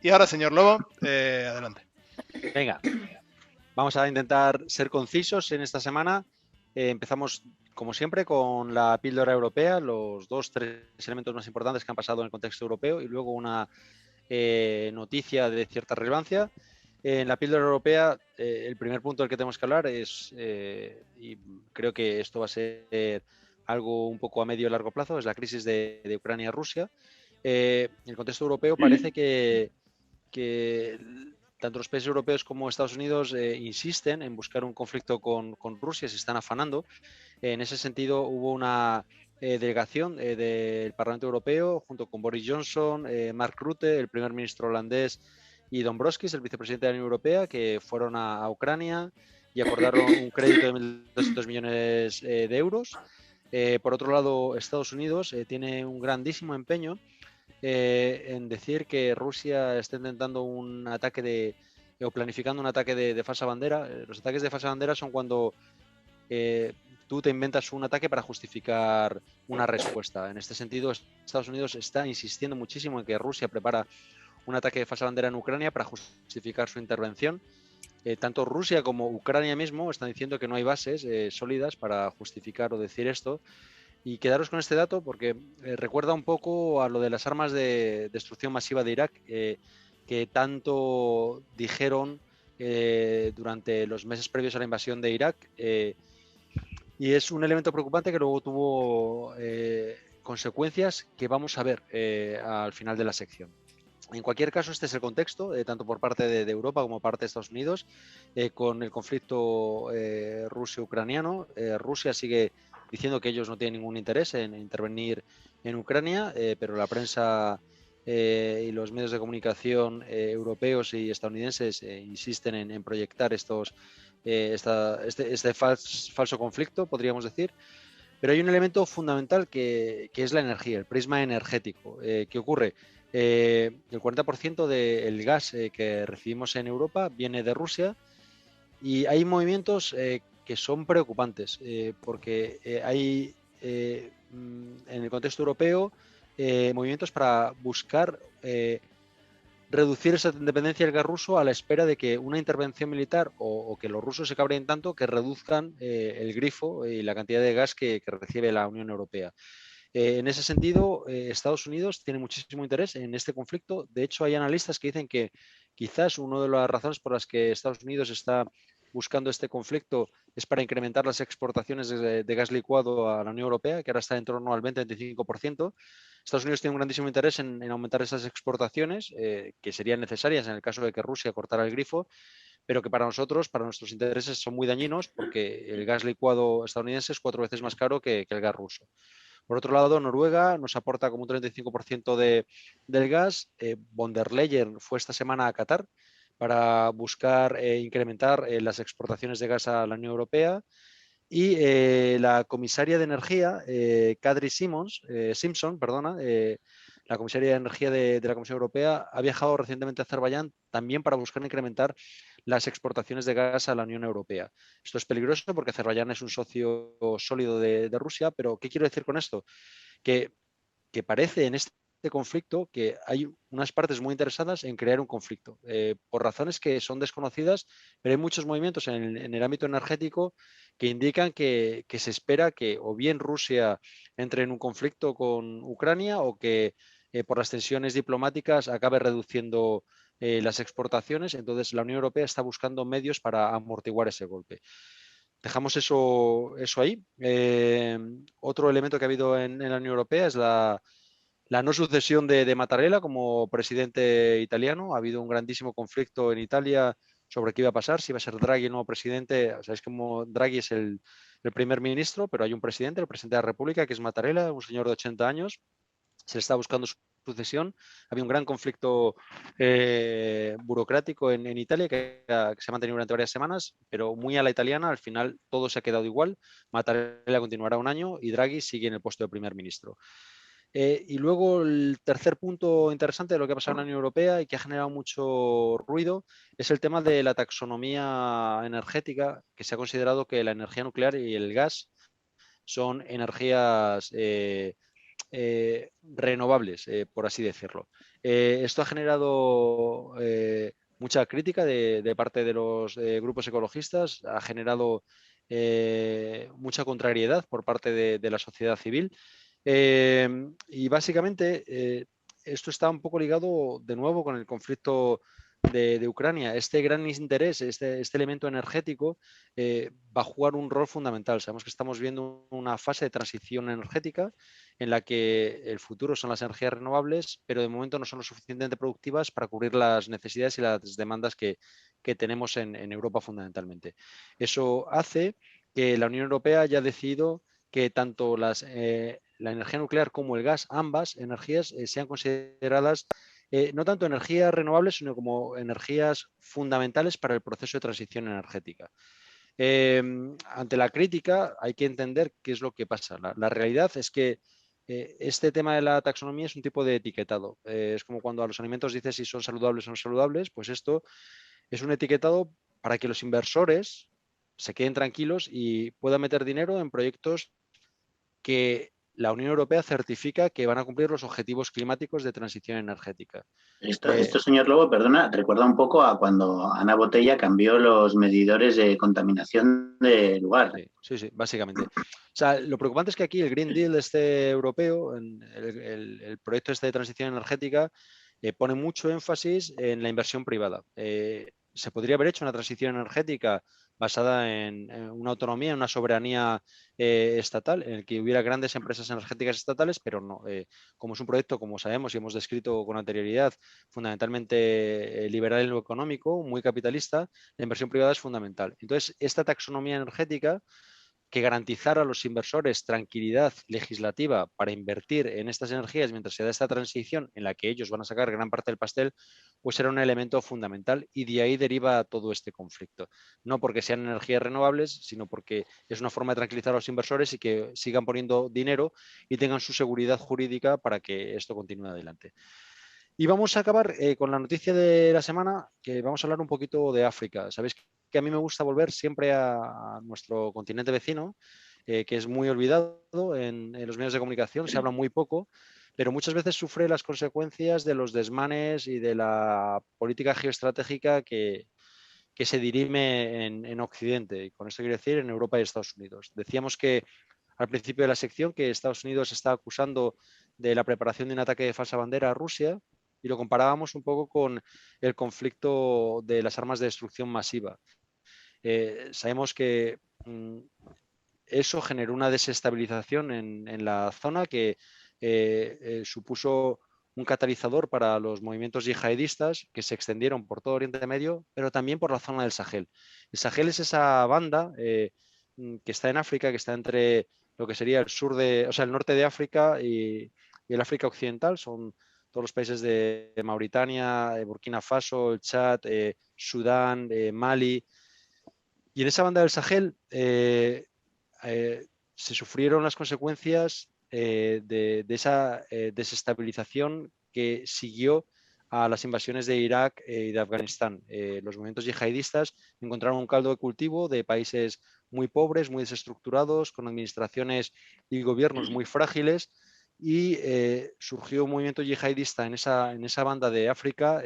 Y ahora, señor Lobo, adelante. Venga, vamos a intentar ser concisos en esta semana. Empezamos, como siempre, con la píldora europea, los dos, tres elementos más importantes que han pasado en el contexto europeo y luego una noticia de cierta relevancia. En la píldora europea, el primer punto del que tenemos que hablar es, y creo que esto va a ser algo un poco a medio y largo plazo, es la crisis de Ucrania-Rusia. En el contexto europeo parece que tanto los países europeos como Estados Unidos insisten en buscar un conflicto con Rusia, se están afanando. En ese sentido, hubo una delegación del Parlamento Europeo junto con Boris Johnson, Mark Rutte, el primer ministro holandés, y Dombrovskis, el vicepresidente de la Unión Europea, que fueron a Ucrania y acordaron un crédito de 1.200 millones de euros. Por otro lado, Estados Unidos tiene un grandísimo empeño en decir que Rusia está intentando un ataque o planificando un ataque de falsa bandera. Los ataques de falsa bandera son cuando eh, tú te inventas un ataque para justificar una respuesta. En este sentido, Estados Unidos está insistiendo muchísimo en que Rusia prepara un ataque de falsa bandera en Ucrania para justificar su intervención. Tanto Rusia como Ucrania mismo están diciendo que no hay bases sólidas para justificar o decir esto. Y quedaros con este dato porque recuerda un poco a lo de las armas de destrucción masiva de Irak, que tanto dijeron durante los meses previos a la invasión de Irak. Y es un elemento preocupante que luego tuvo consecuencias que vamos a ver al final de la sección. En cualquier caso, este es el contexto, tanto por parte de Europa como por parte de Estados Unidos, con el conflicto ruso-ucraniano. Rusia sigue diciendo que ellos no tienen ningún interés en intervenir en Ucrania, pero la prensa y los medios de comunicación europeos y estadounidenses insisten en proyectar este falso conflicto, podríamos decir. Pero hay un elemento fundamental que es la energía, el prisma energético. ¿Qué ocurre? El 40% del gas que recibimos en Europa viene de Rusia y hay movimientos que son preocupantes porque hay en el contexto europeo movimientos para buscar reducir esa dependencia del gas ruso a la espera de que una intervención militar o que los rusos se cabren tanto que reduzcan el grifo y la cantidad de gas que recibe la Unión Europea. En ese sentido, Estados Unidos tiene muchísimo interés en este conflicto. De hecho, hay analistas que dicen que quizás una de las razones por las que Estados Unidos está buscando este conflicto es para incrementar las exportaciones de gas licuado a la Unión Europea, que ahora está en torno al 20-25%. Estados Unidos tiene un grandísimo interés en aumentar esas exportaciones, que serían necesarias en el caso de que Rusia cortara el grifo, pero que para nosotros, para nuestros intereses, son muy dañinos porque el gas licuado estadounidense es 4 veces más caro que el gas ruso. Por otro lado, Noruega nos aporta como un 35% del gas. Von der Leyen fue esta semana a Qatar para buscar incrementar las exportaciones de gas a la Unión Europea. Y la comisaria de Energía, Kadri Simpson, perdona, la comisaria de Energía de la Comisión Europea, ha viajado recientemente a Azerbaiyán también para buscar incrementar las exportaciones de gas a la Unión Europea. Esto es peligroso porque Azerbaiyán es un socio sólido de Rusia, pero ¿qué quiero decir con esto? Que que parece en este conflicto que hay unas partes muy interesadas en crear un conflicto, por razones que son desconocidas, pero hay muchos movimientos en el ámbito energético que indican que se espera que o bien Rusia entre en un conflicto con Ucrania o que por las tensiones diplomáticas acabe reduciendo las exportaciones. Entonces, la Unión Europea está buscando medios para amortiguar ese golpe. Dejamos eso ahí. Otro elemento que ha habido en la Unión Europea es la no sucesión de Mattarella como presidente italiano. Ha habido un grandísimo conflicto en Italia sobre qué iba a pasar, si iba a ser Draghi el nuevo presidente. O sea, es como Draghi es el primer ministro, pero hay un presidente, el presidente de la República, que es Mattarella, un señor de 80 años. Se le está buscando su sucesión. Había un gran conflicto burocrático en Italia que se ha mantenido durante varias semanas, pero muy a la italiana. Al final todo se ha quedado igual. Mattarella continuará un año y Draghi sigue en el puesto de primer ministro. Y luego el tercer punto interesante de lo que ha pasado en la Unión Europea y que ha generado mucho ruido es el tema de la taxonomía energética, que se ha considerado que la energía nuclear y el gas son energías renovables, por así decirlo. Esto ha generado mucha crítica de parte de los grupos ecologistas, ha generado mucha contrariedad por parte de la sociedad civil. Y básicamente esto está un poco ligado de nuevo con el conflicto de Ucrania. Este gran interés, este elemento energético, va a jugar un rol fundamental. Sabemos que estamos viendo una fase de transición energética en la que el futuro son las energías renovables, pero de momento no son lo suficientemente productivas para cubrir las necesidades y las demandas que tenemos en Europa fundamentalmente. Eso hace que la Unión Europea haya decidido que tanto la energía nuclear como el gas, ambas energías, sean consideradas no tanto energías renovables, sino como energías fundamentales para el proceso de transición energética. Ante la crítica hay que entender qué es lo que pasa. La realidad es que este tema de la taxonomía es un tipo de etiquetado. Es como cuando a los alimentos dices si son saludables o no saludables, pues esto es un etiquetado para que los inversores se queden tranquilos y puedan meter dinero en proyectos que la Unión Europea certifica que van a cumplir los objetivos climáticos de transición energética. Esto, señor Lobo, perdona, recuerda un poco a cuando Ana Botella cambió los medidores de contaminación de lugar. Sí, básicamente. O sea, lo preocupante es que aquí el Green Deal este europeo, el proyecto este de transición energética, pone mucho énfasis en la inversión privada. Se podría haber hecho una transición energética basada en una autonomía, en una soberanía estatal, en el que hubiera grandes empresas energéticas estatales, pero no. Como es un proyecto, como sabemos y hemos descrito con anterioridad, fundamentalmente liberal en lo económico, muy capitalista, la inversión privada es fundamental. Entonces, esta taxonomía energética que garantizara a los inversores tranquilidad legislativa para invertir en estas energías mientras se da esta transición en la que ellos van a sacar gran parte del pastel, pues era un elemento fundamental y de ahí deriva todo este conflicto. No porque sean energías renovables, sino porque es una forma de tranquilizar a los inversores y que sigan poniendo dinero y tengan su seguridad jurídica para que esto continúe adelante. Y vamos a acabar con la noticia de la semana, que vamos a hablar un poquito de África. Sabéis que a mí me gusta volver siempre a nuestro continente vecino, que es muy olvidado en los medios de comunicación, se habla muy poco, pero muchas veces sufre las consecuencias de los desmanes y de la política geoestratégica que se dirime en Occidente. Y con esto quiero decir en Europa y Estados Unidos. Decíamos que al principio de la sección que Estados Unidos está acusando de la preparación de un ataque de falsa bandera a Rusia y lo comparábamos un poco con el conflicto de las armas de destrucción masiva. Sabemos que eso generó una desestabilización en la zona que supuso un catalizador para los movimientos yihadistas que se extendieron por todo Oriente Medio, pero también por la zona del Sahel. El Sahel es esa banda que está en África, que está entre lo que sería el sur de, o sea, el norte de África y el África Occidental, son todos los países de Mauritania, Burkina Faso, el Chad, Sudán, Mali. Y en esa banda del Sahel se sufrieron las consecuencias de esa desestabilización que siguió a las invasiones de Irak y de Afganistán. Los movimientos yihadistas encontraron un caldo de cultivo de países muy pobres, muy desestructurados, con administraciones y gobiernos muy frágiles, y surgió un movimiento yihadista en esa banda de África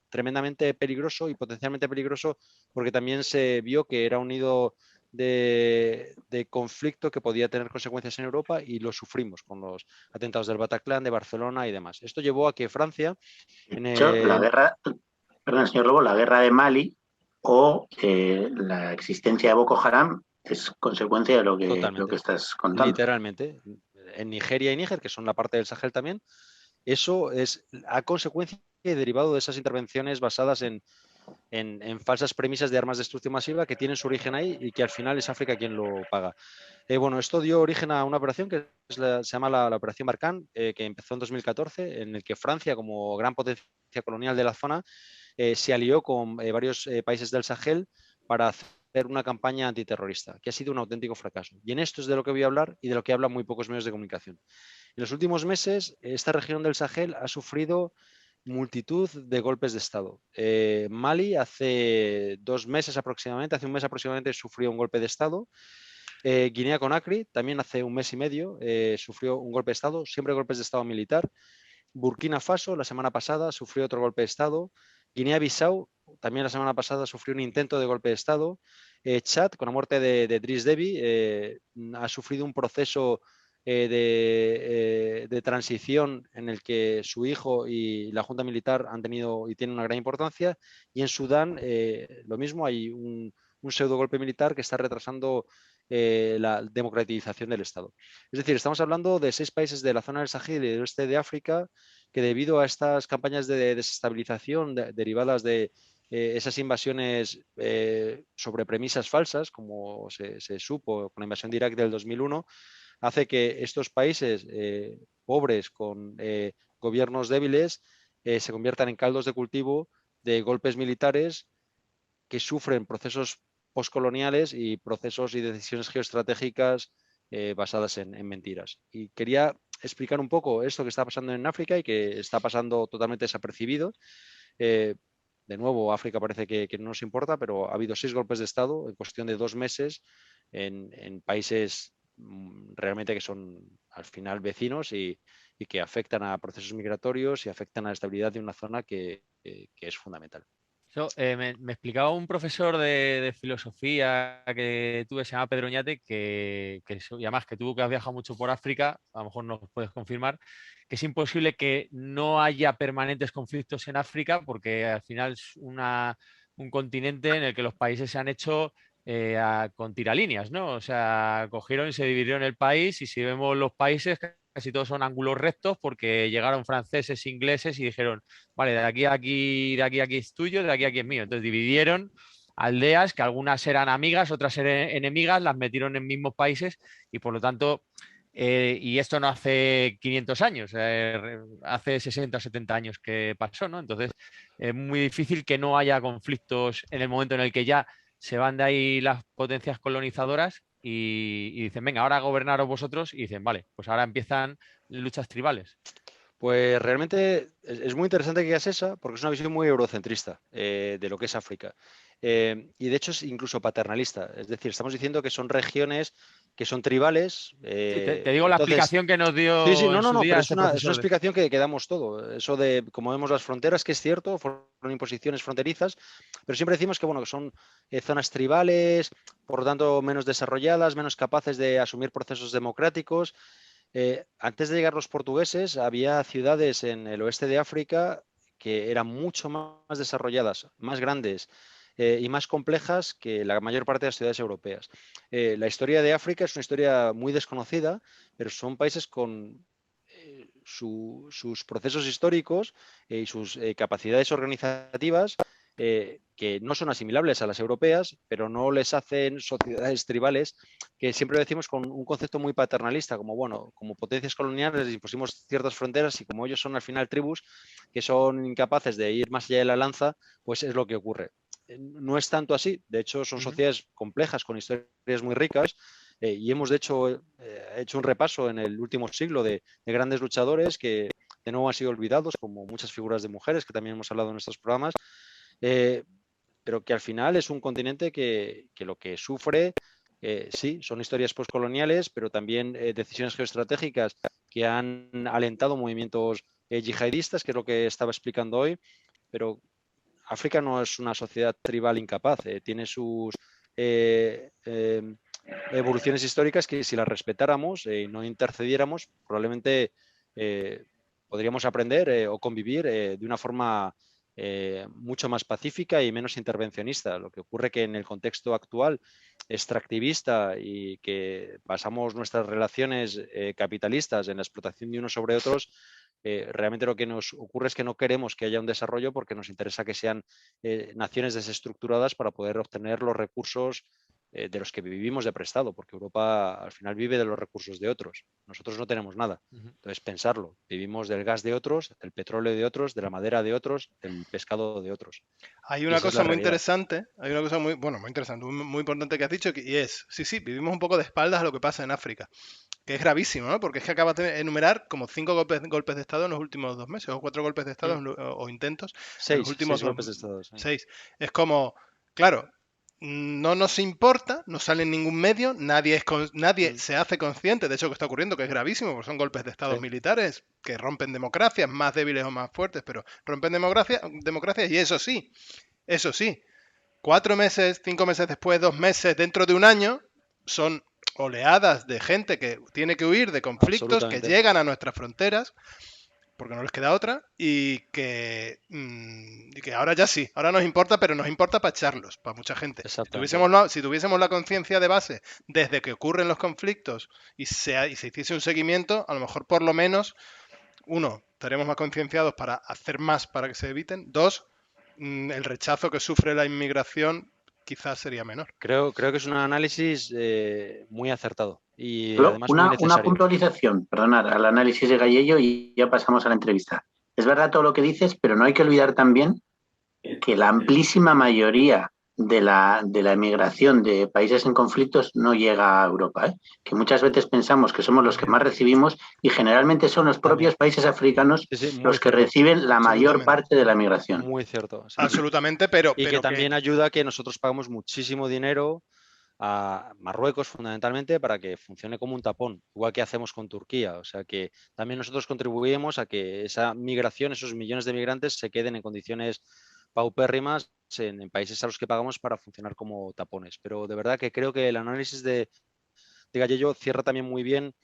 tremendamente peligroso y potencialmente peligroso porque también se vio que era un nido de conflicto que podía tener consecuencias en Europa y lo sufrimos con los atentados del Bataclan, de Barcelona y demás. Esto llevó a que Francia... De hecho, la guerra, perdón, señor Lobo, la guerra de Mali o la existencia de Boko Haram es consecuencia de lo que estás contando. Literalmente. En Nigeria y Níger, que son la parte del Sahel también, eso es a consecuencia y derivado de esas intervenciones basadas en falsas premisas de armas de destrucción masiva que tienen su origen ahí y que al final es África quien lo paga. Bueno, esto dio origen a una operación que se llama la Operación Barkhane, que empezó en 2014, en el que Francia, como gran potencia colonial de la zona, se alió con varios países del Sahel para hacer una campaña antiterrorista, que ha sido un auténtico fracaso. Y en esto es de lo que voy a hablar y de lo que hablan muy pocos medios de comunicación. En los últimos meses, esta región del Sahel ha sufrido multitud de golpes de Estado. Mali hace 2 meses aproximadamente, hace un mes aproximadamente, sufrió un golpe de Estado. Guinea-Conakry también hace un mes y medio sufrió un golpe de Estado, siempre golpes de Estado militar. Burkina Faso, la semana pasada, sufrió otro golpe de Estado. Guinea-Bissau, también la semana pasada, sufrió un intento de golpe de Estado. Chad, con la muerte de Driss Déby, ha sufrido un proceso de transición en el que su hijo y la junta militar han tenido y tienen una gran importancia. Y en Sudán, lo mismo, hay un pseudo golpe militar que está retrasando la democratización del Estado. Es decir, estamos hablando de 6 países de la zona del Sahel y del oeste de África que debido a estas campañas de desestabilización derivadas de esas invasiones sobre premisas falsas, como se supo con la invasión de Irak del 2001, hace que estos países pobres con gobiernos débiles se conviertan en caldos de cultivo de golpes militares que sufren procesos postcoloniales y procesos y decisiones geoestratégicas basadas en mentiras. Y quería explicar un poco esto que está pasando en África y que está pasando totalmente desapercibido. De nuevo, África parece que no nos importa, pero ha habido 6 golpes de Estado en cuestión de 2 meses en países realmente que son al final vecinos y que afectan a procesos migratorios y afectan a la estabilidad de una zona que es fundamental. Me explicaba un profesor de filosofía que tuve, se llama Pedro Oñate, y además que tú que has viajado mucho por África, a lo mejor nos puedes confirmar, que es imposible que no haya permanentes conflictos en África porque al final es un continente en el que los países se han hecho con tiralíneas, ¿no? O sea, cogieron y se dividieron el país y si vemos los países casi todos son ángulos rectos porque llegaron franceses, ingleses y dijeron, vale, de aquí a aquí, de aquí a aquí es tuyo, de aquí a aquí es mío. Entonces dividieron aldeas que algunas eran amigas, otras eran enemigas, las metieron en mismos países y por lo tanto, y esto no hace 500 años, hace 60 o 70 años que pasó, ¿no? Entonces es muy difícil que no haya conflictos en el momento en el que ya se van de ahí las potencias colonizadoras y dicen, venga, ahora gobernaros vosotros y dicen, vale, pues ahora empiezan luchas tribales. Pues realmente es muy interesante que digas esa, porque es una visión muy eurocentrista de lo que es África. Y de hecho es incluso paternalista. Es decir, estamos diciendo que son regiones que son tribales. Sí, te digo la explicación que nos dio Sí, no, en su día pero este es una profesor. explicación que damos todo. Eso de, como vemos las fronteras, que es cierto, fueron imposiciones fronterizas, pero siempre decimos que, bueno, que son zonas tribales, por lo tanto menos desarrolladas, menos capaces de asumir procesos democráticos. Antes de llegar los portugueses, había ciudades en el oeste de África que eran mucho más desarrolladas, más grandes y más complejas que la mayor parte de las ciudades europeas. La historia de África es una historia muy desconocida, pero son países con sus procesos históricos y sus capacidades organizativas que no son asimilables a las europeas, pero no les hacen sociedades tribales, que siempre decimos con un concepto muy paternalista, como bueno, como potencias coloniales les impusimos ciertas fronteras y como ellos son al final tribus que son incapaces de ir más allá de la lanza, pues es lo que ocurre. No es tanto así, de hecho son sociedades complejas con historias muy ricas y hemos de hecho hecho un repaso en el último siglo de grandes luchadores que de nuevo han sido olvidados, como muchas figuras de mujeres que también hemos hablado en estos programas, pero que al final es un continente que lo que sufre, sí, son historias postcoloniales, pero también decisiones geoestratégicas que han alentado movimientos yihadistas, que es lo que estaba explicando hoy, pero África no es una sociedad tribal incapaz, tiene sus evoluciones históricas que si las respetáramos y no intercediéramos, probablemente podríamos aprender o convivir de una forma mucho más pacífica y menos intervencionista. Lo que ocurre que en el contexto actual extractivista y que basamos nuestras relaciones capitalistas en la explotación de unos sobre otros, realmente lo que nos ocurre es que no queremos que haya un desarrollo porque nos interesa que sean naciones desestructuradas para poder obtener los recursos de los que vivimos de prestado, porque Europa al final vive de los recursos de otros. Nosotros no tenemos nada. Entonces, pensarlo. Vivimos del gas de otros, del petróleo de otros, de la madera de otros, del pescado de otros. Hay una cosa muy interesante, muy interesante, muy importante que has dicho, y es, sí, vivimos un poco de espaldas a lo que pasa en África, que es gravísimo, ¿no? Porque es que acabas de enumerar como 5 golpes de Estado en los últimos 2 meses, o 4 golpes de Estado o intentos en los últimos 6 golpes de Estado. 6. Es como, claro, no nos importa, no sale en ningún medio, nadie se hace consciente de eso que está ocurriendo, que es gravísimo, porque son golpes de estados militares que rompen democracias, más débiles o más fuertes, pero rompen democracias y eso sí, 4 meses, 5 meses después, 2 meses, dentro de un año, son oleadas de gente que tiene que huir de conflictos que llegan a nuestras fronteras porque no les queda otra, y que ahora ya sí, ahora nos importa, pero nos importa para echarlos, para mucha gente. Si tuviésemos la conciencia de base desde que ocurren los conflictos y se hiciese un seguimiento, a lo mejor por lo menos, uno, estaríamos más concienciados para hacer más para que se eviten. Dos, el rechazo que sufre la inmigración quizás sería menor. Creo que es un análisis muy acertado y Solo además muy necesario. Una puntualización, perdonad, al análisis de Gallello y ya pasamos a la entrevista. Es verdad todo lo que dices, pero no hay que olvidar también que la amplísima mayoría de la emigración de países en conflictos no llega a Europa, ¿eh? Que muchas veces pensamos que somos los que más recibimos y generalmente son los propios países africanos los que reciben la mayor parte de la migración. Muy cierto. Sí. Absolutamente, pero que también ayuda a que nosotros pagamos muchísimo dinero a Marruecos fundamentalmente para que funcione como un tapón, igual que hacemos con Turquía. O sea que también nosotros contribuimos a que esa migración, esos millones de migrantes se queden en condiciones paupérrimas en países a los que pagamos para funcionar como tapones. Pero de verdad que creo que el análisis de Gallello cierra también muy bien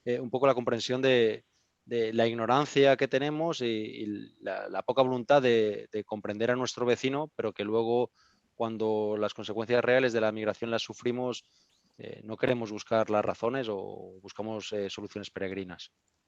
un poco la comprensión de la ignorancia que tenemos y la poca voluntad de comprender a nuestro vecino, pero que luego cuando las consecuencias reales de la migración las sufrimos, no queremos buscar las razones o buscamos soluciones peregrinas.